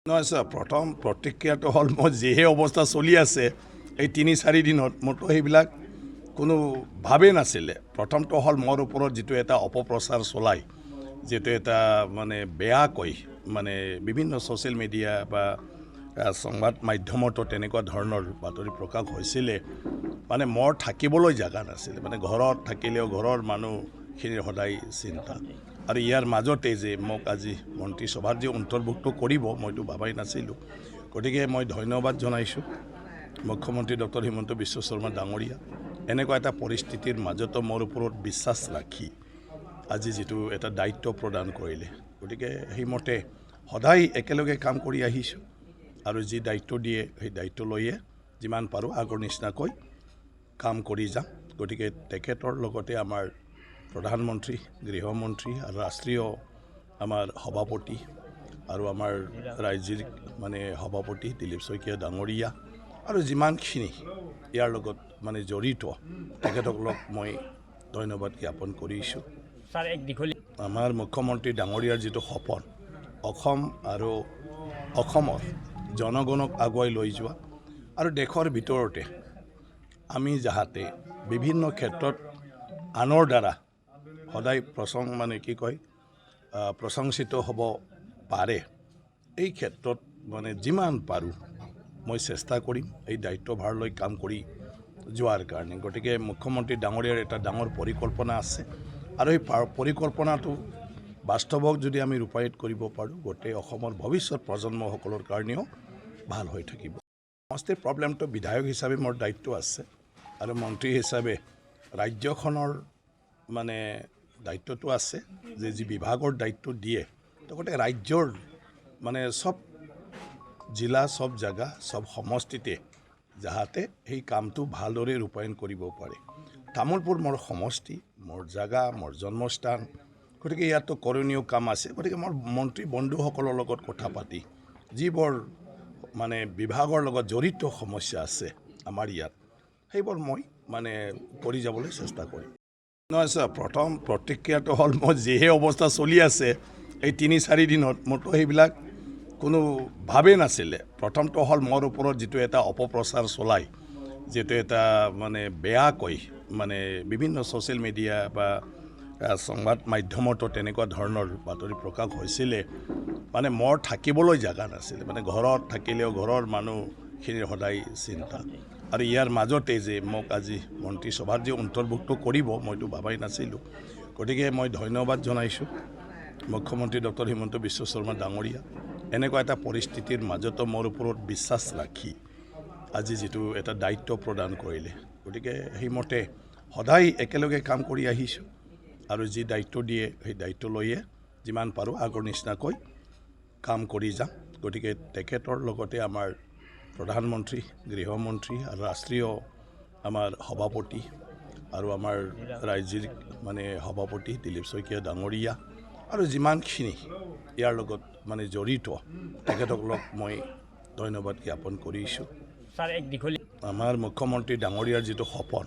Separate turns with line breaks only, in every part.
নহয় স্যাৰ, প্ৰথম প্ৰতিক্ৰিয়াটো হ'ল মই যিহে অৱস্থা চলি আছে এই ৩-৪ দিনত মোৰতো সেইবিলাক কোনো ভাৱেই নাছিলে। প্ৰথমটো হ'ল মোৰ ওপৰত যিটো এটা অপপ্ৰচাৰ চলায়, যিটো এটা মানে বেয়াকৈ মানে বিভিন্ন ছ'চিয়েল মিডিয়া বা সংবাদ মাধ্যমতো তেনেকুৱা ধৰণৰ বাতৰি প্ৰকাশ হৈছিলে। মানে মোৰ থাকিবলৈ জেগা নাছিলে, মানে ঘৰত থাকিলেও ঘৰৰ মানুহখিনিৰ সদায় চিন্তা। আৰু ইয়াৰ মাজতে যে মোক আজি মন্ত্ৰীসভাত যে অন্তৰ্ভুক্ত কৰিব মইতো ভাবাই নাছিলোঁ। গতিকে মই ধন্যবাদ জনাইছোঁ মুখ্যমন্ত্ৰী ডক্টৰ হিমন্ত বিশ্ব শৰ্মা ডাঙৰীয়া। এনেকুৱা এটা পৰিস্থিতিৰ মাজতো মোৰ ওপৰত বিশ্বাস ৰাখি আজি যিটো এটা দায়িত্ব প্ৰদান কৰিলে, গতিকে সেইমতে সদায় একেলগে কাম কৰি আহিছোঁ। আৰু যি দায়িত্ব দিয়ে সেই দায়িত্ব লৈয়ে যিমান পাৰোঁ আগৰ নিচিনাকৈ কাম কৰি যাম। গতিকে তেখেতৰ লগতে আমাৰ প্ৰধানমন্ত্ৰী, গৃহমন্ত্ৰী আৰু ৰাষ্ট্ৰীয় আমাৰ সভাপতি আৰু আমাৰ ৰাজ্যিক মানে সভাপতি দিলীপ শইকীয়া ডাঙৰীয়া আৰু যিমানখিনি ইয়াৰ লগত মানে জড়িত তেখেতসকলক মই ধন্যবাদ জ্ঞাপন কৰিছোঁ। আমাৰ মুখ্যমন্ত্ৰী ডাঙৰীয়াৰ যিটো সপোন, অসম আৰু অসমৰ জনগণক আগুৱাই লৈ যোৱা আৰু দেশৰ ভিতৰতে আমি যাহাতে বিভিন্ন ক্ষেত্ৰত আনৰ দ্বাৰা সদায় প্ৰশংসিত হ'ব পাৰে, এই ক্ষেত্ৰত মানে যিমান পাৰোঁ মই চেষ্টা কৰিম এই দায়িত্বভাৰ লৈ কাম কৰি যোৱাৰ কাৰণে। গতিকে মুখ্যমন্ত্ৰী ডাঙৰীয়াৰ এটা ডাঙৰ পৰিকল্পনা আছে আৰু এই পৰিকল্পনাটো বাস্তৱক যদি আমি ৰূপায়িত কৰিব পাৰোঁ, গোটেই অসমৰ ভৱিষ্যত প্ৰজন্মসকলৰ কাৰণেও ভাল হৈ থাকিব। সমষ্টিৰ প্ৰব্লেমটো বিধায়ক হিচাপে মোৰ দায়িত্ব আছে আৰু মন্ত্ৰী হিচাপে ৰাজ্যখনৰ মানে দায়িত্বটো আছে যে যি বিভাগৰ দায়িত্ব দিয়ে লগতে ৰাজ্যৰ মানে চব জিলা, চব জেগা, চব সমষ্টিতে যাহাতে সেই কামটো ভালদৰে ৰূপায়ণ কৰিব পাৰে। তামোলপুৰ মোৰ সমষ্টি, মোৰ জেগা, মোৰ জন্মস্থান, গতিকে ইয়াতো কৰণীয় কাম আছে। গতিকে মোৰ মন্ত্ৰী বন্ধুসকলৰ লগত কথা পাতি যিবোৰ মানে বিভাগৰ লগত জড়িত সমস্যা আছে আমাৰ ইয়াত, সেইবোৰ মই মানে কৰি যাবলৈ চেষ্টা কৰিম। নহয় স্যাৰ, প্ৰথম প্ৰতিক্ৰিয়াটো হ'ল মই যিহে অৱস্থা চলি আছে এই ৩-৪ দিনত মোৰতো সেইবিলাক কোনো ভাৱেই নাছিলে। প্ৰথমটো হ'ল মোৰ ওপৰত যিটো এটা অপপ্ৰচাৰ চলায়, যিটো এটা মানে বেয়াকৈ মানে বিভিন্ন ছ'চিয়েল মিডিয়া বা সংবাদ মাধ্যমতো তেনেকুৱা ধৰণৰ বাতৰি প্ৰকাশ হৈছিলে। মানে মোৰ থাকিবলৈ জেগা নাছিলে, মানে ঘৰত থাকিলেও ঘৰৰ মানুহখিনিৰ সদায় চিন্তা। আৰু ইয়াৰ মাজতে যে মোক আজি মন্ত্ৰীসভাত যে অন্তৰ্ভুক্ত কৰিব মইতো ভাবাই নাছিলোঁ। গতিকে মই ধন্যবাদ জনাইছোঁ মুখ্যমন্ত্ৰী ডক্টৰ হিমন্ত বিশ্ব শৰ্মা ডাঙৰীয়া। এনেকুৱা এটা পৰিস্থিতিৰ মাজতো মোৰ ওপৰত বিশ্বাস ৰাখি আজি যিটো এটা দায়িত্ব প্ৰদান কৰিলে, গতিকে সেইমতে সদায় একেলগে কাম কৰি আহিছোঁ আৰু যি দায়িত্ব দিয়ে সেই দায়িত্ব লৈয়ে যিমান পাৰোঁ আগৰ নিচিনাকৈ কাম কৰি যাম। গতিকে তেখেতৰ লগতে আমাৰ প্ৰধানমন্ত্ৰী, গৃহমন্ত্ৰী আৰু ৰাষ্ট্ৰীয় আমাৰ সভাপতি আৰু আমাৰ ৰাজ্যিক মানে সভাপতি দিলীপ শইকীয়া ডাঙৰীয়া আৰু যিমানখিনি ইয়াৰ লগত মানে জড়িত তেখেতসকলক মই ধন্যবাদ জ্ঞাপন কৰিছোঁ। আমাৰ মুখ্যমন্ত্ৰী ডাঙৰীয়াৰ যিটো সপোন,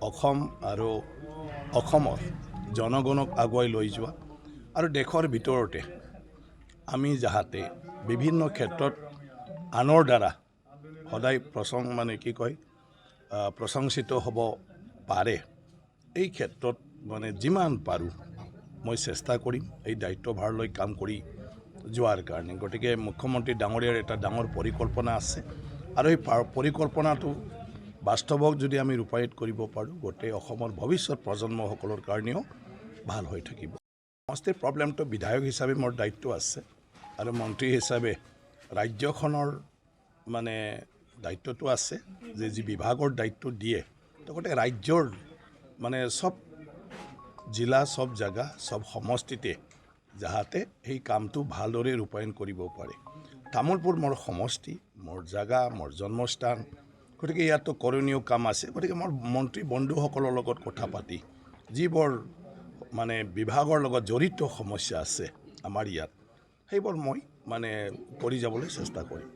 অসম আৰু অসমৰ জনগণক আগুৱাই লৈ যোৱা আৰু দেশৰ ভিতৰতে আমি যাহাতে বিভিন্ন ক্ষেত্ৰত আনৰ দ্বাৰা সদায় প্ৰশংসিত হ'ব পাৰে, এই ক্ষেত্ৰত মানে যিমান পাৰোঁ মই চেষ্টা কৰিম এই দায়িত্বভাৰ লৈ কাম কৰি যোৱাৰ কাৰণে। গতিকে মুখ্যমন্ত্ৰী ডাঙৰীয়াৰ এটা ডাঙৰ পৰিকল্পনা আছে আৰু এই পৰিকল্পনাটো বাস্তৱক যদি আমি ৰূপায়িত কৰিব পাৰোঁ, গোটেই অসমৰ ভৱিষ্যত প্ৰজন্মসকলৰ কাৰণেও ভাল হৈ থাকিব। সমষ্টিৰ প্ৰব্লেমটো বিধায়ক হিচাপে মোৰ দায়িত্ব আছে আৰু মন্ত্ৰী হিচাপে ৰাজ্যখনৰ মানে দায়িত্বটো আছে যে যি বিভাগৰ দায়িত্ব দিয়ে লগতে ৰাজ্যৰ মানে চব জিলা, চব জেগা, চব সমষ্টিতে যাহাতে সেই কামটো ভালদৰে ৰূপায়ণ কৰিব পাৰে। তামোলপুৰ মোৰ সমষ্টি, মোৰ জেগা, মোৰ জন্মস্থান, গতিকে ইয়াতো কৰণীয় কাম আছে। গতিকে মোৰ মন্ত্ৰী বন্ধুসকলৰ লগত কথা পাতি যিবোৰ মানে বিভাগৰ লগত জড়িত সমস্যা আছে আমাৰ ইয়াত, সেইবোৰ মই মানে কৰি যাবলৈ চেষ্টা কৰিম।